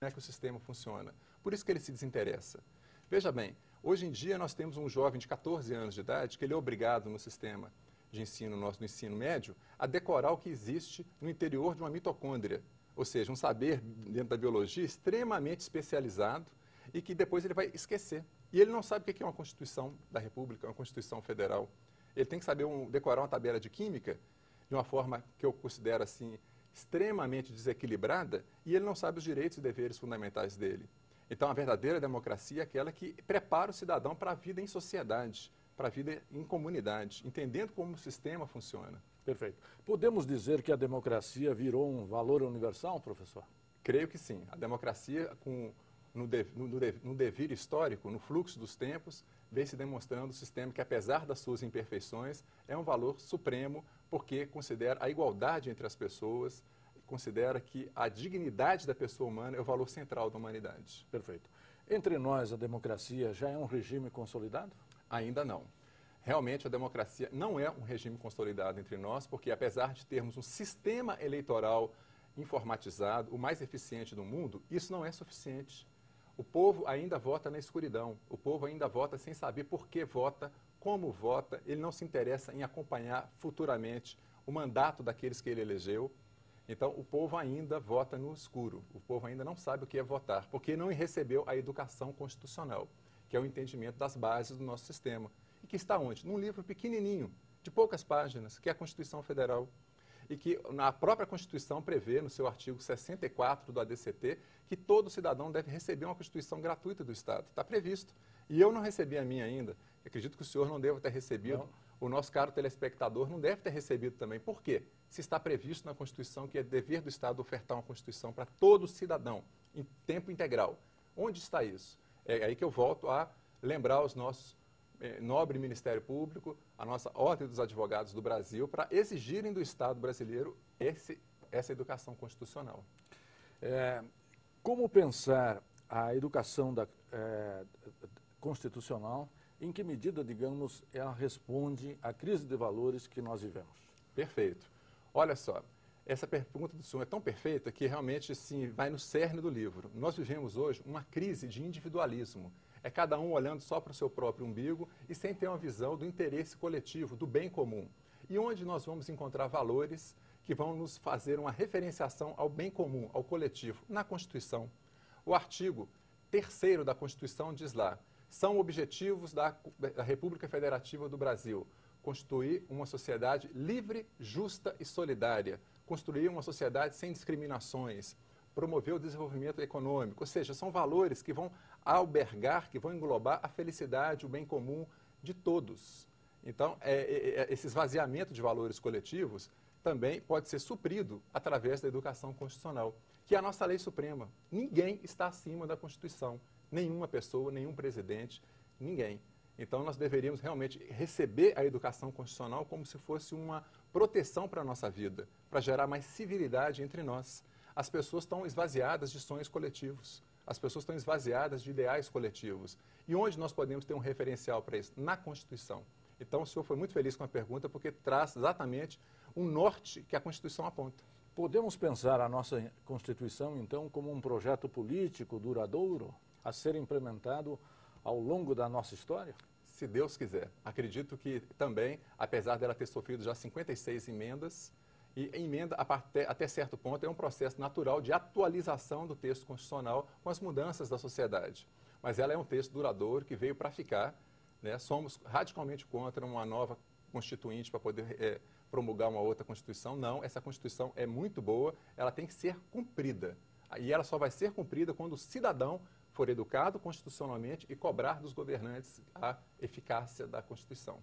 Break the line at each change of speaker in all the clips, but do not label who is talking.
é que o sistema funciona. Por isso que ele se desinteressa. Veja bem, hoje em dia nós temos um jovem de 14 anos de idade que ele é obrigado no sistema de ensino nosso, no ensino médio, a decorar o que existe no interior de uma mitocôndria. Ou seja, um saber dentro da biologia extremamente especializado e que depois ele vai esquecer. E ele não sabe o que é uma Constituição da República, uma Constituição Federal. Ele tem que saber decorar uma tabela de química de uma forma que eu considero assim extremamente desequilibrada e ele não sabe os direitos e deveres fundamentais dele. Então, a verdadeira democracia é aquela que prepara o cidadão para a vida em sociedade, para a vida em comunidade, entendendo como o sistema funciona.
Perfeito. Podemos dizer que a democracia virou um valor universal, professor?
Creio que sim. A democracia, no devir histórico, no fluxo dos tempos, vem se demonstrando um sistema que, apesar das suas imperfeições, é um valor supremo, porque considera a igualdade entre as pessoas, considera que a dignidade da pessoa humana é o valor central da humanidade.
Perfeito. Entre nós, a democracia já é um regime consolidado?
Ainda não. Realmente, a democracia não é um regime consolidado entre nós, porque apesar de termos um sistema eleitoral informatizado, o mais eficiente do mundo, isso não é suficiente. O povo ainda vota na escuridão, o povo ainda vota sem saber por que vota, como vota, ele não se interessa em acompanhar futuramente o mandato daqueles que ele elegeu. Então, o povo ainda vota no escuro, o povo ainda não sabe o que é votar, porque não recebeu a educação constitucional, que é o entendimento das bases do nosso sistema. E que está onde? Num livro pequenininho, de poucas páginas, que é a Constituição Federal. E que na própria Constituição prevê, no seu artigo 64 do ADCT, que todo cidadão deve receber uma Constituição gratuita do Estado. Está previsto. E eu não recebi a minha ainda. Acredito que o senhor não deva ter recebido. Não. O nosso caro telespectador não deve ter recebido também. Por quê? Se está previsto na Constituição que é dever do Estado ofertar uma Constituição para todo cidadão, em tempo integral. Onde está isso? É aí que eu volto a lembrar os nossos nobre Ministério Público, a nossa Ordem dos Advogados do Brasil, para exigirem do Estado brasileiro essa educação constitucional.
Como pensar a educação constitucional, em que medida, digamos, ela responde à crise de valores que nós vivemos?
Perfeito. Olha só, essa pergunta do senhor é tão perfeita que realmente assim, vai no cerne do livro. Nós vivemos hoje uma crise de individualismo. É cada um olhando só para o seu próprio umbigo e sem ter uma visão do interesse coletivo, do bem comum. E onde nós vamos encontrar valores que vão nos fazer uma referenciação ao bem comum, ao coletivo? Na Constituição. O artigo 3º da Constituição diz lá, são objetivos da República Federativa do Brasil: constituir uma sociedade livre, justa e solidária, construir uma sociedade sem discriminações, promover o desenvolvimento econômico, ou seja, são valores que vão albergar, que vão englobar a felicidade, o bem comum de todos. Então, esse esvaziamento de valores coletivos também pode ser suprido através da educação constitucional, que é a nossa lei suprema. Ninguém está acima da Constituição, nenhuma pessoa, nenhum presidente, ninguém. Então, nós deveríamos realmente receber a educação constitucional como se fosse uma proteção para a nossa vida, para gerar mais civilidade entre nós. As pessoas estão esvaziadas de sonhos coletivos, as pessoas estão esvaziadas de ideais coletivos. E onde nós podemos ter um referencial para isso? Na Constituição. Então, o senhor foi muito feliz com a pergunta, porque traz exatamente um norte que a Constituição aponta.
Podemos pensar a nossa Constituição, então, como um projeto político duradouro a ser implementado ao longo da nossa história?
Se Deus quiser. Acredito que também, apesar dela ter sofrido já 56 emendas, e emenda, até certo ponto, é um processo natural de atualização do texto constitucional com as mudanças da sociedade. Mas ela é um texto duradouro que veio para ficar. Né? Somos radicalmente contra uma nova constituinte para poder promulgar uma outra Constituição. Não, essa Constituição é muito boa, ela tem que ser cumprida. E ela só vai ser cumprida quando o cidadão for educado constitucionalmente e cobrar dos governantes a eficácia da Constituição.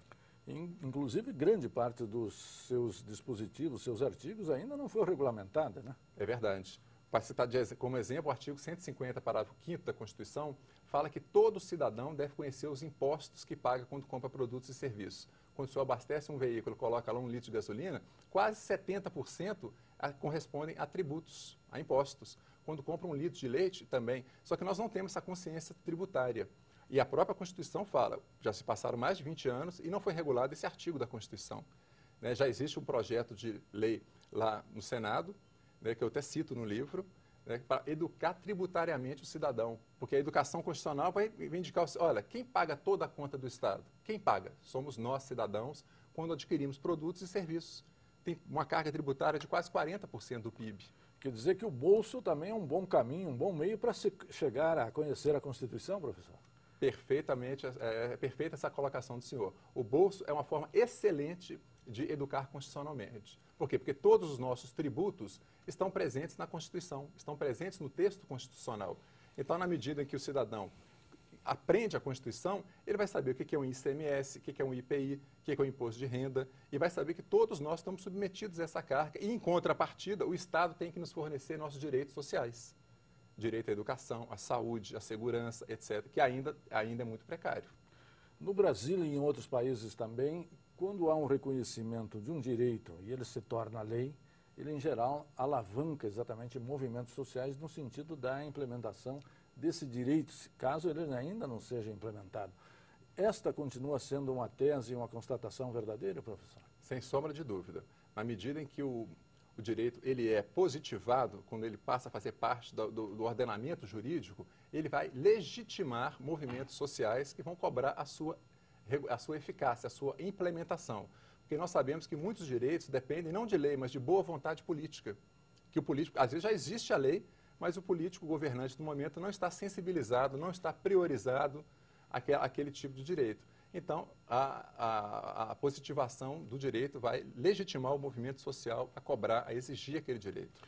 Inclusive, grande parte dos seus dispositivos, seus artigos, ainda não foi regulamentada, né?
É verdade. Para citar como exemplo, o artigo 150, parágrafo 5º da Constituição, fala que todo cidadão deve conhecer os impostos que paga quando compra produtos e serviços. Quando o senhor abastece um veículo e coloca lá 1 litro de gasolina, quase 70% correspondem a tributos, a impostos. Quando compra 1 litro de leite, também. Só que nós não temos essa consciência tributária. E a própria Constituição fala, já se passaram mais de 20 anos e não foi regulado esse artigo da Constituição. Né, já existe um projeto de lei lá no Senado, né, que eu até cito no livro, né, para educar tributariamente o cidadão. Porque a educação constitucional vai indicar, olha, quem paga toda a conta do Estado? Quem paga? Somos nós, cidadãos, quando adquirimos produtos e serviços. Tem uma carga tributária de quase 40% do PIB.
Quer dizer que o bolso também é um bom caminho, um bom meio para se chegar a conhecer a Constituição, professor?
Perfeitamente, é perfeita essa colocação do senhor. O bolso é uma forma excelente de educar constitucionalmente. Por quê? Porque todos os nossos tributos estão presentes na Constituição, estão presentes no texto constitucional. Então, na medida em que o cidadão aprende a Constituição, ele vai saber o que é um ICMS, o que é um IPI, o que é um imposto de renda, e vai saber que todos nós estamos submetidos a essa carga. E, em contrapartida, o Estado tem que nos fornecer nossos direitos sociais. Direito à educação, à saúde, à segurança, etc., que ainda é muito precário.
No Brasil e em outros países também, quando há um reconhecimento de um direito e ele se torna lei, ele, em geral, alavanca exatamente movimentos sociais no sentido da implementação desse direito, caso ele ainda não seja implementado. Esta continua sendo uma tese e uma constatação verdadeira, professor?
Sem sombra de dúvida. Na medida em que o direito ele é positivado, quando ele passa a fazer parte do ordenamento jurídico, ele vai legitimar movimentos sociais que vão cobrar a sua eficácia, a sua implementação. Porque nós sabemos que muitos direitos dependem não de lei, mas de boa vontade política. Que o político, às vezes já existe a lei, mas o político governante do momento não está sensibilizado, não está priorizado aquele tipo de direito. Então, a positivação do direito vai legitimar o movimento social a cobrar, a exigir aquele direito.